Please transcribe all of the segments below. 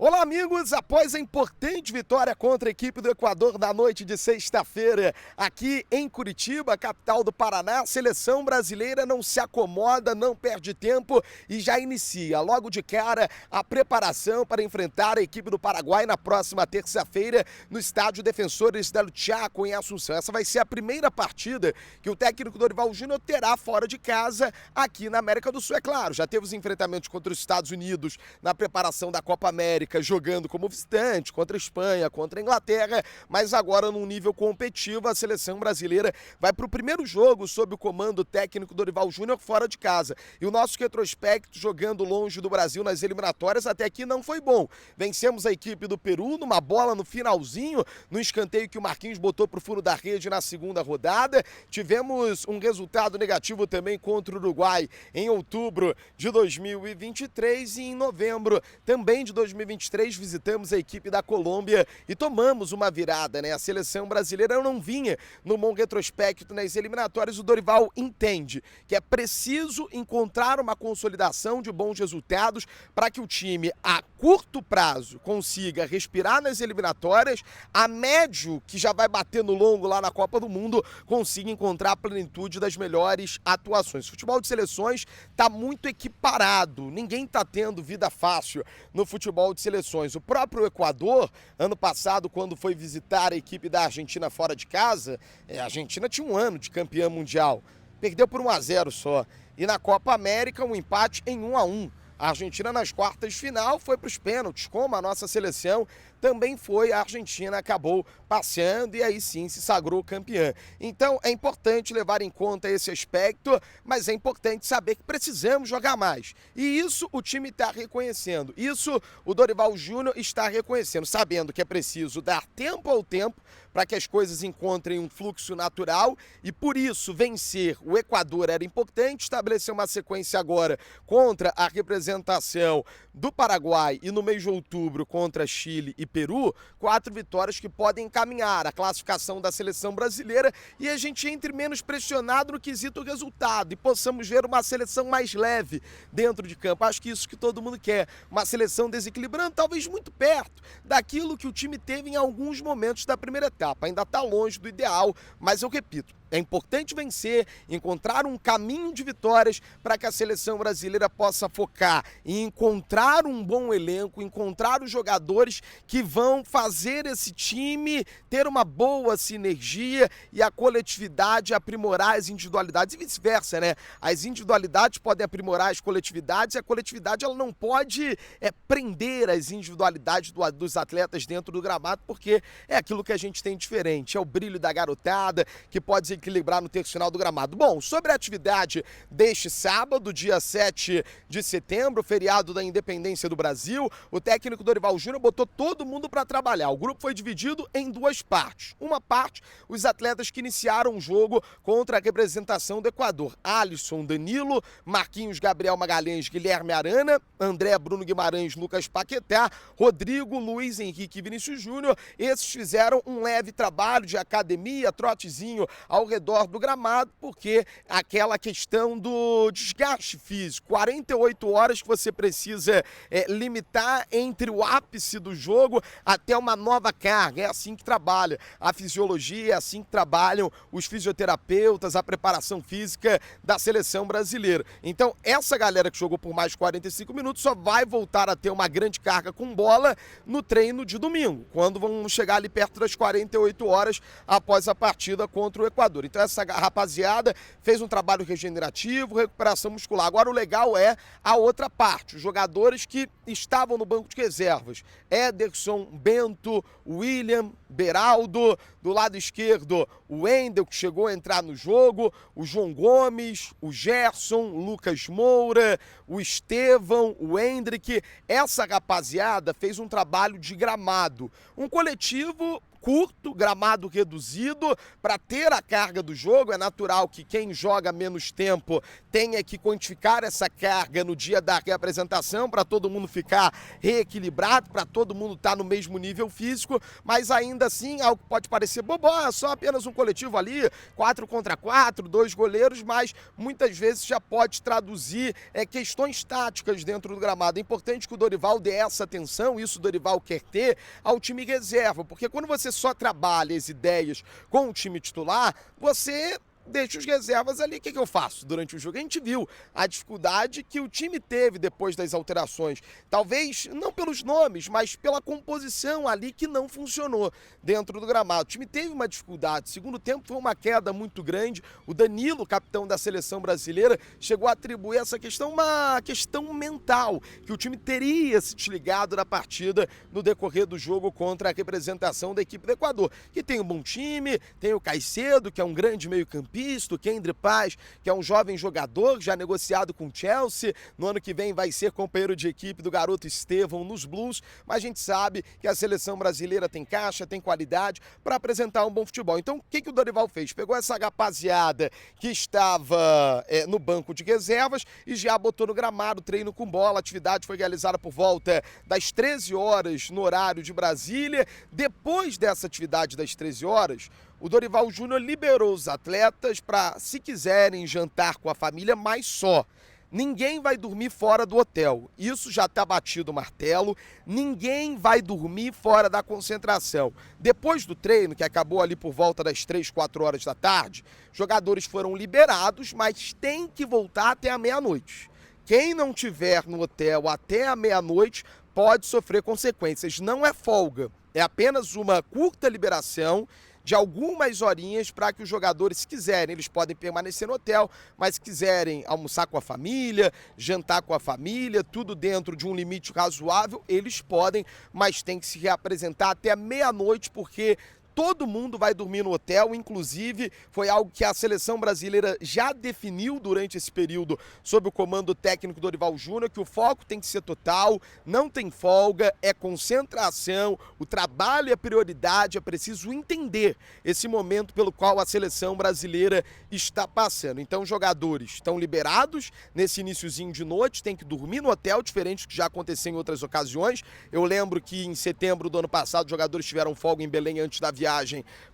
Olá, amigos! Após a importante vitória contra a equipe do Equador na noite de sexta-feira, aqui em Curitiba, capital do Paraná, a seleção brasileira não se acomoda, não perde tempo e já inicia logo de cara a preparação para enfrentar a equipe do Paraguai na próxima terça-feira no estádio Defensores del Chaco, em Assunção. Essa vai ser a primeira partida que o técnico Dorival Júnior terá fora de casa aqui na América do Sul. É claro, já teve os enfrentamentos contra os Estados Unidos na preparação da Copa América, jogando como visitante contra a Espanha, contra a Inglaterra, mas agora num nível competitivo a seleção brasileira vai para o primeiro jogo sob o comando técnico Dorival Júnior fora de casa. E o nosso retrospecto jogando longe do Brasil nas eliminatórias até aqui não foi bom. Vencemos a equipe do Peru numa bola no finalzinho, no escanteio que o Marquinhos botou para o fundo da rede na segunda rodada. Tivemos um resultado negativo também contra o Uruguai em outubro de 2023 e em novembro também de 2023 visitamos a equipe da Colômbia e tomamos uma virada, né? A seleção brasileira não vinha no bom retrospecto nas eliminatórias. O Dorival entende que é preciso encontrar uma consolidação de bons resultados para que o time, a curto prazo, consiga respirar nas eliminatórias, a médio, que já vai bater no longo lá na Copa do Mundo, consiga encontrar a plenitude das melhores atuações. O futebol de seleções está muito equiparado, ninguém está tendo vida fácil no futebol de seleções. O próprio Equador, ano passado, quando foi visitar a equipe da Argentina fora de casa, a Argentina tinha um ano de campeã mundial, perdeu por 1-0 só. E na Copa América, um empate em 1-1. A Argentina nas quartas de final foi para os pênaltis, como a nossa seleção também foi. A Argentina acabou passeando e aí sim se sagrou campeã. Então é importante levar em conta esse aspecto, mas é importante saber que precisamos jogar mais. E isso o time está reconhecendo, isso o Dorival Júnior está reconhecendo, sabendo que é preciso dar tempo ao tempo para que as coisas encontrem um fluxo natural e por isso vencer o Equador era importante, estabelecer uma sequência agora contra a representação do Paraguai e no mês de outubro contra Chile e Peru, 4 vitórias que podem encaminhar a classificação da seleção brasileira e a gente entre menos pressionado no quesito resultado e possamos ver uma seleção mais leve dentro de campo. Acho que isso que todo mundo quer, uma seleção desequilibrando, talvez muito perto daquilo que o time teve em alguns momentos da primeira etapa. Ainda está longe do ideal, mas eu repito, é importante vencer, encontrar um caminho de vitórias para que a seleção brasileira possa focar em encontrar um bom elenco, encontrar os jogadores que vão fazer esse time ter uma boa sinergia e a coletividade aprimorar as individualidades e vice-versa, né? As individualidades podem aprimorar as coletividades e a coletividade ela não pode prender as individualidades dos atletas dentro do gramado, porque é aquilo que a gente tem diferente, é o brilho da garotada que pode equilibrar no terço final do gramado. Bom, sobre a atividade deste sábado, dia 7 de setembro, feriado da Independência do Brasil, o técnico Dorival Júnior botou todo mundo para trabalhar. O grupo foi dividido em duas partes. Uma parte, os atletas que iniciaram o jogo contra a representação do Equador. Alisson, Danilo, Marquinhos, Gabriel Magalhães, Guilherme Arana, André, Bruno Guimarães, Lucas Paquetá, Rodrigo, Luiz Henrique e Vinícius Júnior. Esses fizeram um leve trabalho de academia, trotezinho ao redor do gramado, porque aquela questão do desgaste físico, 48 horas que você precisa limitar entre o ápice do jogo até uma nova carga, é assim que trabalha a fisiologia, é assim que trabalham os fisioterapeutas, a preparação física da seleção brasileira. Então essa galera que jogou por mais de 45 minutos só vai voltar a ter uma grande carga com bola no treino de domingo, quando vão chegar ali perto das 48 horas após a partida contra o Equador. Então essa rapaziada fez um trabalho regenerativo, recuperação muscular. Agora o legal é a outra parte, os jogadores que estavam no banco de reservas. Ederson, Bento, William, Beraldo, do lado esquerdo o Wendel, que chegou a entrar no jogo, o João Gomes, o Gerson, o Lucas Moura, o Estevão, o Hendrick. Essa rapaziada fez um trabalho de gramado, um coletivo curto, gramado reduzido, para ter a carga do jogo. É natural que quem joga menos tempo tenha que quantificar essa carga no dia da reapresentação, para todo mundo ficar reequilibrado, para todo mundo estar no mesmo nível físico, mas ainda assim, algo que pode parecer bobo, só apenas um coletivo ali, 4 contra 4, 2 goleiros, mas muitas vezes já pode traduzir questões táticas dentro do gramado. É importante que o Dorival dê essa atenção, isso o Dorival quer ter, ao time reserva, porque quando você só trabalha as ideias com o time titular, você deixa os reservas ali. O que eu faço durante o jogo? A gente viu a dificuldade que o time teve depois das alterações. Talvez não pelos nomes, mas pela composição ali que não funcionou dentro do gramado. O time teve uma dificuldade. Segundo tempo foi uma queda muito grande. O Danilo, capitão da seleção brasileira, chegou a atribuir essa questão uma questão mental, que o time teria se desligado da partida no decorrer do jogo contra a representação da equipe do Equador, que tem um bom time, tem o Caicedo, que é um grande meio-campista, o Kendry Paz, que é um jovem jogador já negociado com o Chelsea, no ano que vem vai ser companheiro de equipe do garoto Estevão nos Blues, mas a gente sabe que a seleção brasileira tem caixa, tem qualidade para apresentar um bom futebol. Então o que o Dorival fez? Pegou essa rapaziada que estava no banco de reservas e já botou no gramado, treino com bola. A atividade foi realizada por volta das 13 horas no horário de Brasília. Depois dessa atividade das 13 horas, o Dorival Júnior liberou os atletas para, se quiserem, jantar com a família, mas só. Ninguém vai dormir fora do hotel. Isso já está batido o martelo. Ninguém vai dormir fora da concentração. Depois do treino, que acabou ali por volta das 3, 4 horas da tarde, jogadores foram liberados, mas tem que voltar até a meia-noite. Quem não tiver no hotel até a meia-noite pode sofrer consequências. Não é folga, é apenas uma curta liberação de algumas horinhas para que os jogadores, se quiserem, eles podem permanecer no hotel, mas se quiserem almoçar com a família, jantar com a família, tudo dentro de um limite razoável, eles podem, mas tem que se reapresentar até a meia-noite, porque todo mundo vai dormir no hotel. Inclusive foi algo que a seleção brasileira já definiu durante esse período sob o comando técnico do Dorival Júnior, que o foco tem que ser total, não tem folga, é concentração, o trabalho é prioridade, é preciso entender esse momento pelo qual a seleção brasileira está passando. Então os jogadores estão liberados nesse iniciozinho de noite, tem que dormir no hotel, diferente do que já aconteceu em outras ocasiões. Eu lembro que em setembro do ano passado os jogadores tiveram folga em Belém antes da viagem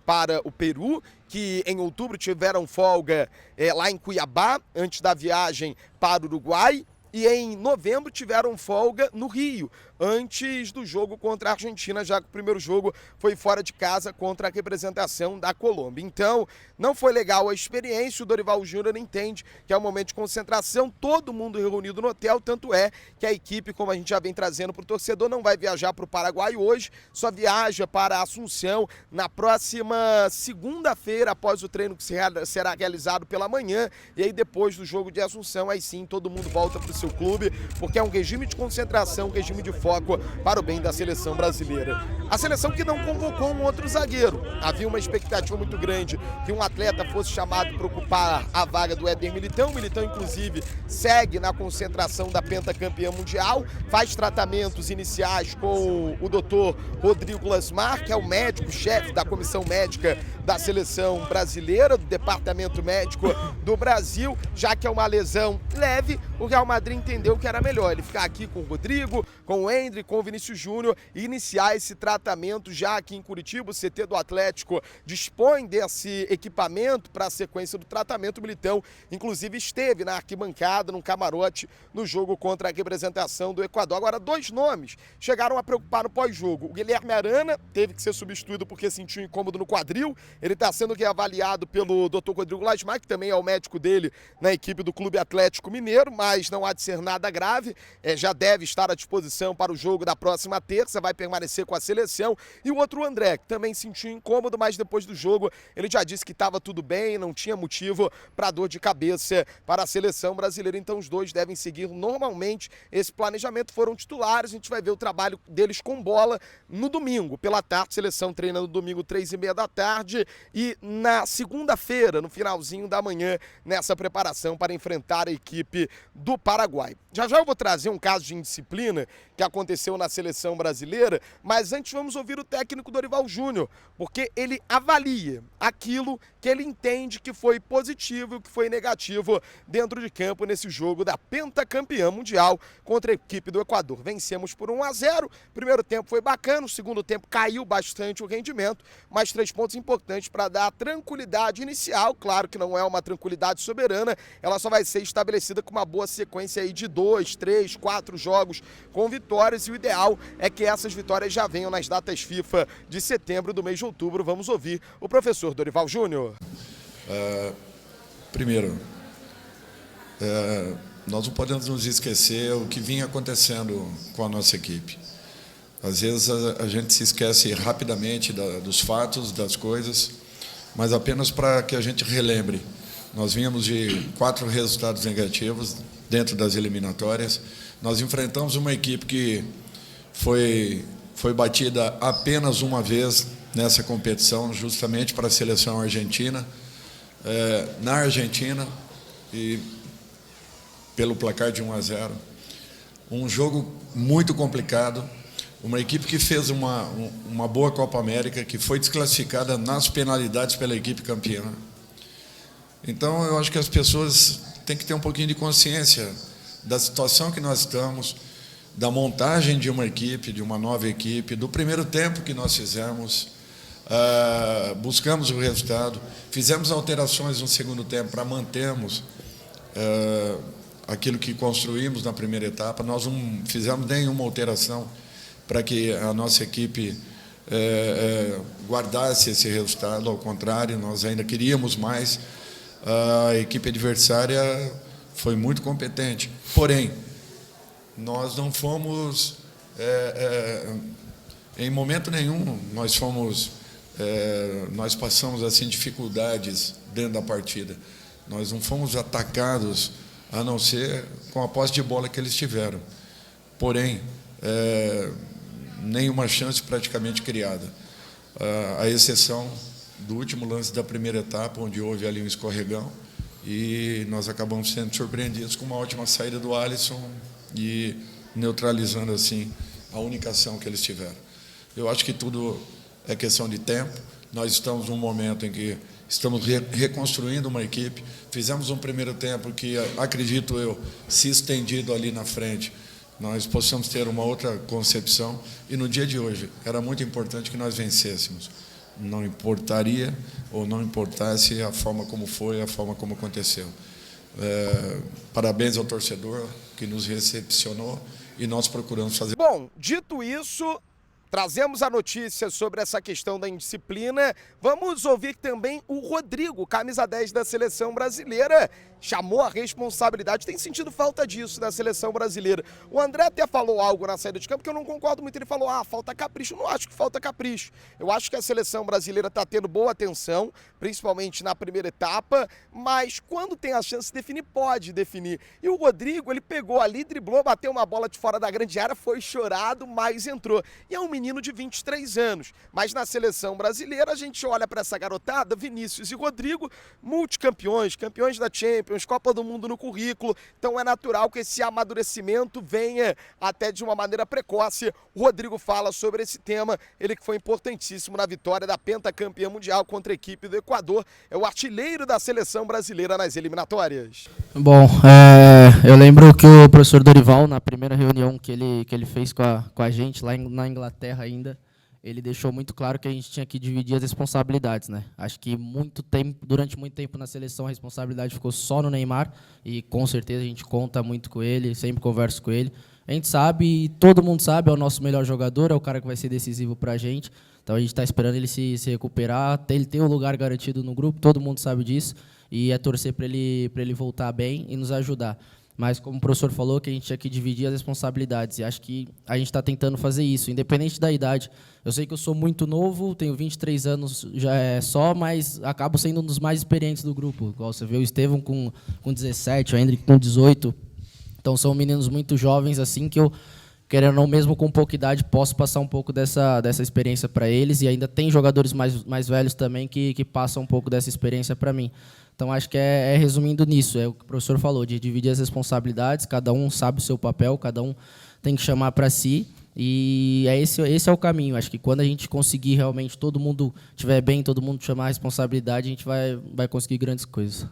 para o Peru, que em outubro tiveram folga lá em Cuiabá, antes da viagem para o Uruguai, e em novembro tiveram folga no Rio, antes do jogo contra a Argentina, já que o primeiro jogo foi fora de casa contra a representação da Colômbia. Então, não foi legal a experiência, o Dorival Júnior entende que é um momento de concentração, todo mundo reunido no hotel, tanto é que a equipe, como a gente já vem trazendo para o torcedor, não vai viajar para o Paraguai hoje, só viaja para Assunção na próxima segunda-feira, após o treino que será realizado pela manhã, e aí depois do jogo de Assunção, aí sim todo mundo volta para o seu clube, porque é um regime de concentração, um regime de foco para o bem da seleção brasileira. A seleção que não convocou um outro zagueiro. Havia uma expectativa muito grande que um atleta fosse chamado para ocupar a vaga do Éder Militão. O Militão, inclusive, segue na concentração da pentacampeã mundial, faz tratamentos iniciais com o doutor Rodrigo Lasmar, que é o médico-chefe da comissão médica da seleção brasileira, do departamento médico do Brasil, já que é uma lesão leve. O Real Madrid entendeu que era melhor ele ficar aqui com o Rodrigo, com o Endry, com o Vinícius Júnior e iniciar esse tratamento já aqui em Curitiba. O CT do Atlético dispõe desse equipamento para a sequência do tratamento. O Militão, inclusive, esteve na arquibancada, num camarote, no jogo contra a representação do Equador. Agora, dois nomes chegaram a preocupar no pós-jogo. O Guilherme Arana teve que ser substituído porque sentiu um incômodo no quadril. Ele está sendo reavaliado pelo Dr. Rodrigo Lasmar, que também é o médico dele na equipe do Clube Atlético Mineiro, mas não há de ser nada grave. Já deve estar à disposição para o jogo da próxima terça, vai permanecer com a seleção. E o outro, o André, que também sentiu incômodo, mas depois do jogo ele já disse que estava tudo bem, não tinha motivo para dor de cabeça para a seleção brasileira. Então os dois devem seguir normalmente esse planejamento. Foram titulares, a gente vai ver o trabalho deles com bola no domingo, pela tarde. A seleção treina no domingo, 3h30 da tarde, e na segunda-feira, no finalzinho da manhã, nessa preparação para enfrentar a equipe do Paraguai. Já já eu vou trazer um caso de indisciplina que aconteceu aconteceu na seleção brasileira, mas antes vamos ouvir o técnico Dorival Júnior, porque ele avalia aquilo que ele entende que foi positivo e que foi negativo dentro de campo nesse jogo da pentacampeã mundial contra a equipe do Equador. Vencemos por 1-0, primeiro tempo foi bacana, o segundo tempo caiu bastante o rendimento, mas 3 pontos importantes para dar tranquilidade inicial. Claro que não é uma tranquilidade soberana, ela só vai ser estabelecida com uma boa sequência aí de 2, 3, 4 jogos com vitórias, e o ideal é que essas vitórias já venham nas datas FIFA de setembro do mês de outubro. Vamos ouvir o professor Dorival Júnior. Primeiro, nós não podemos nos esquecer o que vinha acontecendo com a nossa equipe. Às vezes a gente se esquece rapidamente dos fatos, das coisas, mas apenas para que a gente relembre. Nós vínhamos de 4 resultados negativos dentro das eliminatórias. Nós enfrentamos uma equipe que foi batida apenas uma vez nessa competição, justamente para a seleção argentina, na Argentina, e pelo placar de 1-0. Um jogo muito complicado, uma equipe que fez uma boa Copa América, que foi desclassificada nas penalidades pela equipe campeã. Então, eu acho que as pessoas têm que ter um pouquinho de consciência da situação que nós estamos, da montagem de uma equipe, de uma nova equipe, do primeiro tempo que nós fizemos, buscamos o resultado, fizemos alterações no segundo tempo para mantermos aquilo que construímos na primeira etapa. Nós não fizemos nenhuma alteração para que a nossa equipe guardasse esse resultado, ao contrário, nós ainda queríamos mais. A equipe adversária foi muito competente, porém, nós não fomos, em momento nenhum, nós passamos assim dificuldades dentro da partida. Nós não fomos atacados, a não ser com a posse de bola que eles tiveram. Porém, nenhuma chance praticamente criada, à exceção do último lance da primeira etapa, onde houve ali um escorregão, e nós acabamos sendo surpreendidos com uma ótima saída do Alisson e neutralizando assim a única ação que eles tiveram. Eu acho que tudo é questão de tempo. Nós estamos num momento em que estamos reconstruindo uma equipe. Fizemos um primeiro tempo que, acredito eu, se estendido ali na frente, nós possamos ter uma outra concepção. E no dia de hoje era muito importante que nós vencêssemos. Não importaria ou não importasse a forma como foi, a forma como aconteceu. Parabéns ao torcedor que nos recepcionou e nós procuramos fazer. Bom, dito isso, trazemos a notícia sobre essa questão da indisciplina. Vamos ouvir também o Rodrigo, camisa 10 da seleção brasileira, chamou a responsabilidade, tem sentido falta disso na seleção brasileira. O André até falou algo na saída de campo que eu não concordo muito, ele falou, falta capricho. Eu não acho que falta capricho, eu acho que a seleção brasileira está tendo boa atenção, principalmente na primeira etapa, mas quando tem a chance de definir, pode definir. E o Rodrigo, ele pegou ali, driblou, bateu uma bola de fora da grande área, foi chorado, mas entrou. E é um menino de 23 anos, mas na seleção brasileira a gente olha para essa garotada, Vinícius e Rodrigo, multicampeões, campeões da Champions, Copa do Mundo no currículo, então é natural que esse amadurecimento venha até de uma maneira precoce. O Rodrigo fala sobre esse tema, ele que foi importantíssimo na vitória da pentacampeã mundial contra a equipe do Equador, é o artilheiro da seleção brasileira nas eliminatórias. Bom, eu lembro que o professor Dorival, na primeira reunião que ele fez com a gente lá na Inglaterra ainda, ele deixou muito claro que a gente tinha que dividir as responsabilidades, né? Acho que durante muito tempo na seleção a responsabilidade ficou só no Neymar, e com certeza a gente conta muito com ele, sempre converso com ele. A gente sabe, e todo mundo sabe, é o nosso melhor jogador, é o cara que vai ser decisivo para a gente. Então a gente está esperando ele se recuperar, ele tem um lugar garantido no grupo, todo mundo sabe disso, e é torcer para ele voltar bem e nos ajudar. Mas, como o professor falou, que a gente tinha que dividir as responsabilidades. E acho que a gente está tentando fazer isso, independente da idade. Eu sei que eu sou muito novo, tenho 23 anos já mas acabo sendo um dos mais experientes do grupo. Igual você vê o Estevão com 17, o Hendrick com 18. Então, são meninos muito jovens, assim, que eu, querendo ou não, mesmo com pouca idade, posso passar um pouco dessa experiência para eles. E ainda tem jogadores mais velhos também que passam um pouco dessa experiência para mim. Então, acho que resumindo nisso, é o que o professor falou, de dividir as responsabilidades, cada um sabe o seu papel, cada um tem que chamar para si. E esse é o caminho. Acho que quando a gente conseguir realmente, todo mundo estiver bem, todo mundo chamar a responsabilidade, a gente vai conseguir grandes coisas.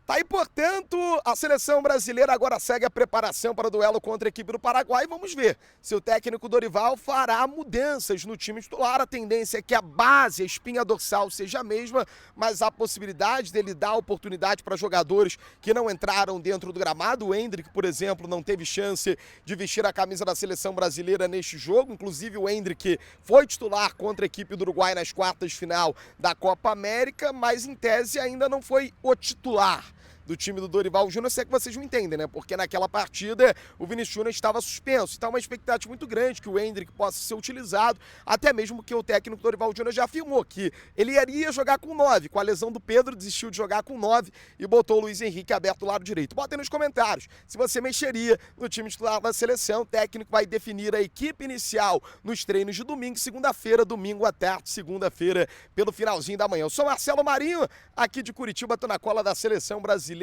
Tá aí, portanto, a seleção brasileira agora segue a preparação para o duelo contra a equipe do Paraguai. Vamos ver se o técnico Dorival fará mudanças no time titular. A tendência é que a base, a espinha dorsal seja a mesma, mas há possibilidade dele dar oportunidade para jogadores que não entraram dentro do gramado. O Endrick, por exemplo, não teve chance de vestir a camisa da seleção brasileira neste jogo. Inclusive, o Endrick foi titular contra a equipe do Uruguai nas quartas de final da Copa América, mas em tese ainda não foi o titular do time do Dorival Júnior, se é que vocês me entendem, né? Porque naquela partida o Vinícius Júnior estava suspenso. Então, uma expectativa muito grande que o Endrick possa ser utilizado, até mesmo que o técnico Dorival Júnior já afirmou que ele iria jogar com 9. Com a lesão do Pedro, desistiu de jogar com 9 e botou o Luiz Henrique aberto do lado direito. Bota aí nos comentários se você mexeria no time titular da seleção. O técnico vai definir a equipe inicial nos treinos de domingo, segunda-feira, domingo à tarde, segunda-feira, pelo finalzinho da manhã. Eu sou Marcelo Marinho, aqui de Curitiba, tô na cola da seleção brasileira,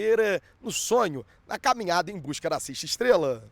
no sonho, na caminhada em busca da sexta estrela.